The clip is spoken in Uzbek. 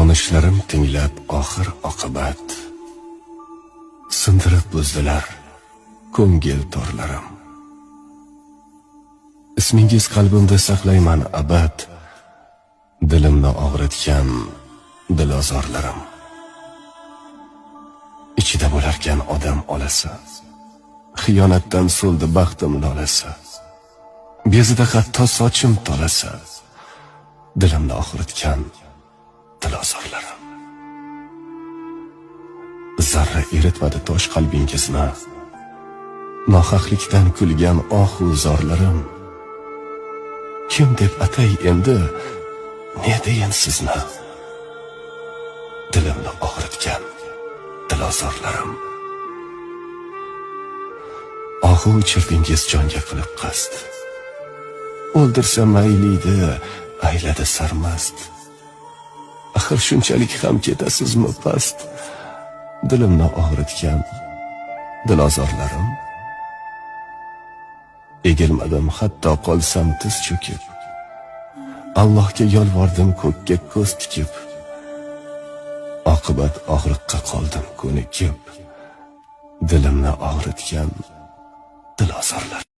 nonishlarim tinglab oxir oqibat sindirib buzdilar ko'ngil torlarim. Ismingiz qalbimda saqlayman abad, dilimni og'ritgan dilozorlarim. Ichida bo'larkan odam olasi, xiyonatdan so'ldi baxtim lolasi. Bezida hatto sochim tolasa, dilimni og'ritgan dilozorlarim. Zarra eritmadi tosh qalbingizni, nohaqlikdan kulgan ohu zorlarim. Kim deb atay endi, ne deyin sizni? Dilimni og'ritgan dilozorlarim. Ohu ichirdingiz jonga qilib qasd, o'ldirsa mayliydi ayladi sarmast. Axir shunchalik ham ketasizmi past? Dilimni og'ritgan dilozorlarim. Egilmadim hatto qolsam tiz cho'kib, Allohga yolvordim ko'kka ko'z tikib. Oqibat og'riqqa qoldim ko'nikib, dilimni og'ritgan dilozorlar.